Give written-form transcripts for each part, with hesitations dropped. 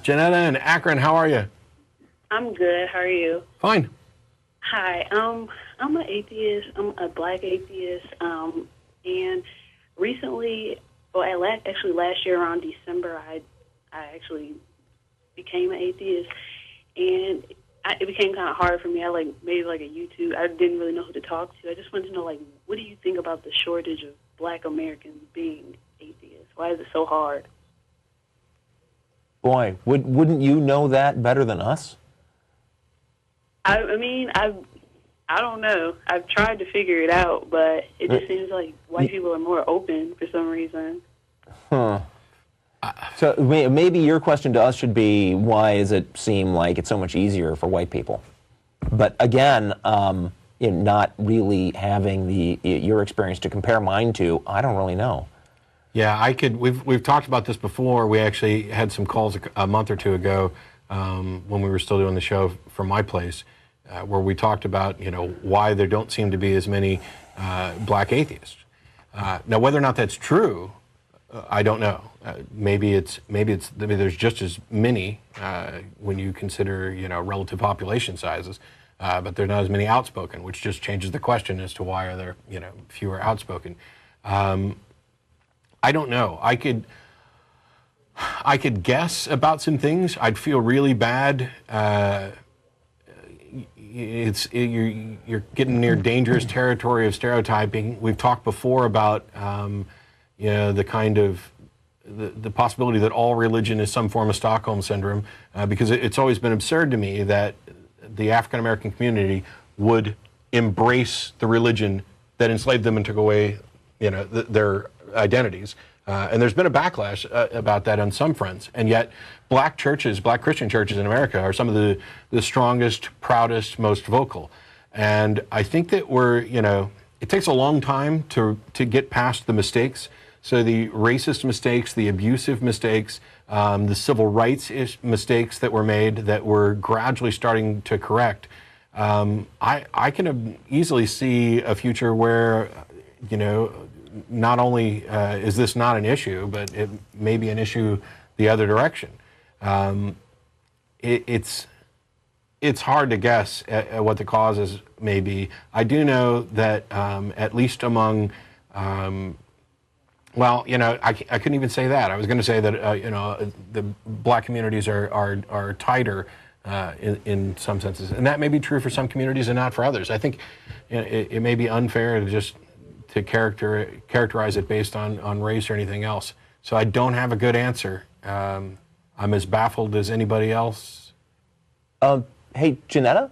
Janetta in Akron, how are you? I'm good. How are you? Fine. Hi. I'm an atheist. I'm a black atheist. And recently, actually last year around December, I actually became an atheist, and it became kind of hard for me. I made a YouTube. I didn't really know who to talk to. I just wanted to know, what do you think about the shortage of black Americans being atheists? Why is it so hard? Boy, wouldn't you know that better than us? I mean, I don't know. I've tried to figure it out, but it just seems like white people are more open for some reason. Huh. So maybe your question to us should be, why does it seem like it's so much easier for white people? But again, not really having your experience to compare mine to, I don't really know. Yeah, we've talked about this before. We actually had some calls a month or two ago when we were still doing the show from my place, where we talked about why there don't seem to be as many black atheists. Now, whether or not that's true, I don't know. Maybe there's just as many when you consider relative population sizes, but there are not as many outspoken, which just changes the question as to why are there fewer outspoken. I don't know. I could guess about some things. I'd feel really bad. You're getting near dangerous territory of stereotyping. We've talked before about the kind of the possibility that all religion is some form of Stockholm syndrome, because it's always been absurd to me that the African American community would embrace the religion that enslaved them and took away their identities. And there's been a backlash about that on some fronts. And yet black Christian churches in America are some of the strongest, proudest, most vocal. And I think that it takes a long time to get past the mistakes. So the racist mistakes, the abusive mistakes, the civil rights mistakes that were made that we're gradually starting to correct. I can easily see a future where, not only is this not an issue, but it may be an issue the other direction. It's hard to guess at what the causes may be. I do know that at least among I couldn't even say that. I was going to say that the black communities are tighter in some senses, and that may be true for some communities and not for others. I think it may be unfair to characterize it based on race or anything else. So I don't have a good answer. I'm as baffled as anybody else. Hey, Janetta.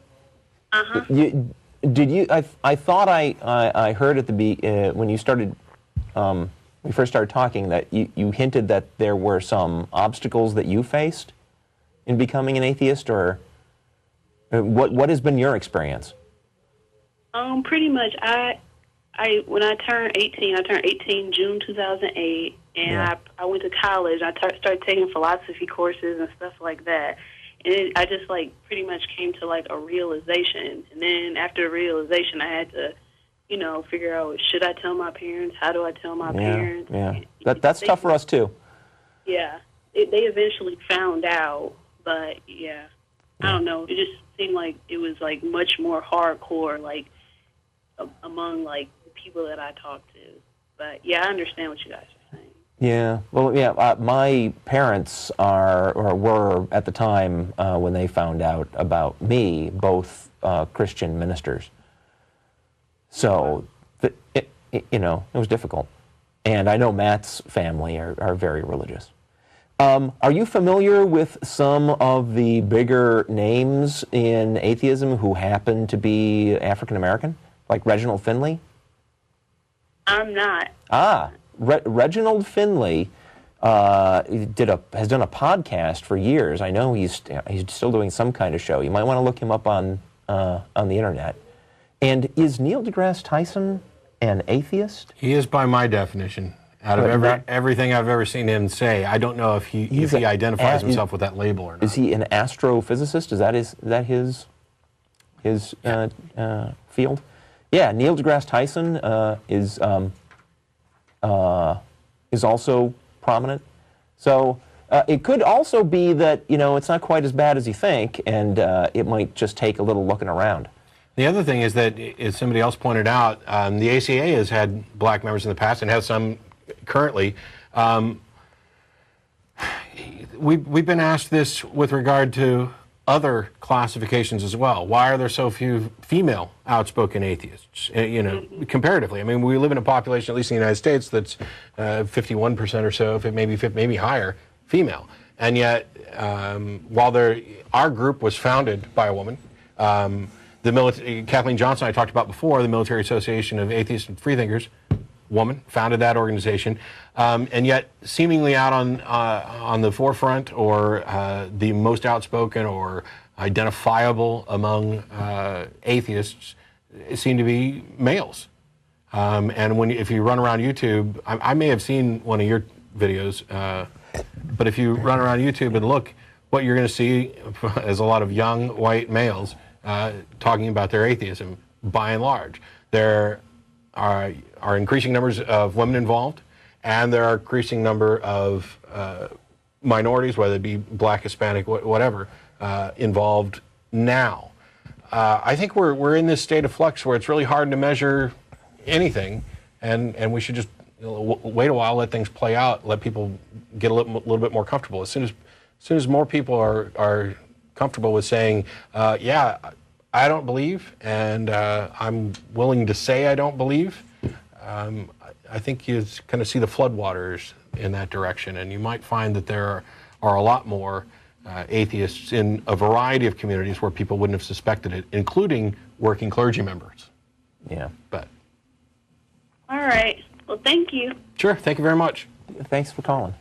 I thought I heard at when you started. We first started talking that you hinted that there were some obstacles that you faced in becoming an atheist, or what has been your experience? Pretty much, when I turned 18 June 2008, and I went to college. I started taking philosophy courses and stuff like that. And I just pretty much came to a realization. And then after the realization, I had to figure out, should I tell my parents? How do I tell my parents? Yeah, that's tough for us too. Yeah, they eventually found out, but I don't know. It just seemed like it was much more hardcore, among people that I talked to. But I understand what you guys are saying. Yeah, well, my parents were at the time when they found out about me, both Christian ministers. So, it was difficult. And I know Matt's family are very religious. Are you familiar with some of the bigger names in atheism who happen to be African American, like Reginald Finley? I'm not. Reginald Finley has done a podcast for years. I know he's still doing some kind of show. You might want to look him up on the internet. And is Neil deGrasse Tyson an atheist? He is, by my definition. Out of everything I've ever seen him say, I don't know if he identifies himself with that label or not. Is he an astrophysicist? Is that his field? Yeah, Neil deGrasse Tyson is also prominent. So It could also be that, it's not quite as bad as you think, and it might just take a little looking around. The other thing is that, as somebody else pointed out, the ACA has had black members in the past and has some currently. We've been asked this with regard to other classifications as well. Why are there so few female outspoken atheists? Comparatively. I mean, we live in a population, at least in the United States, that's 51% or so, if it maybe higher, female. And yet, while our group was founded by a woman, Kathleen Johnson I talked about before, the Military Association of Atheists and Freethinkers, woman, founded that organization, and yet seemingly out on the forefront or the most outspoken or identifiable among atheists seem to be males. And if you run around YouTube, I may have seen one of your videos, but if you run around YouTube and look, what you're going to see is a lot of young white males talking about their atheism. By and large, there are increasing numbers of women involved, and there are increasing number of minorities, whether it be black, Hispanic, whatever, involved now. I think we're in this state of flux where it's really hard to measure anything, and we should just wait a while, let things play out, let people get a little bit more comfortable. As soon as more people are comfortable with saying, yeah, I don't believe, and I'm willing to say I don't believe, I think you kind of see the floodwaters in that direction, and you might find that there are a lot more atheists in a variety of communities where people wouldn't have suspected it, including working clergy members. Yeah. But. All right. Well, thank you. Sure. Thank you very much. Thanks for calling.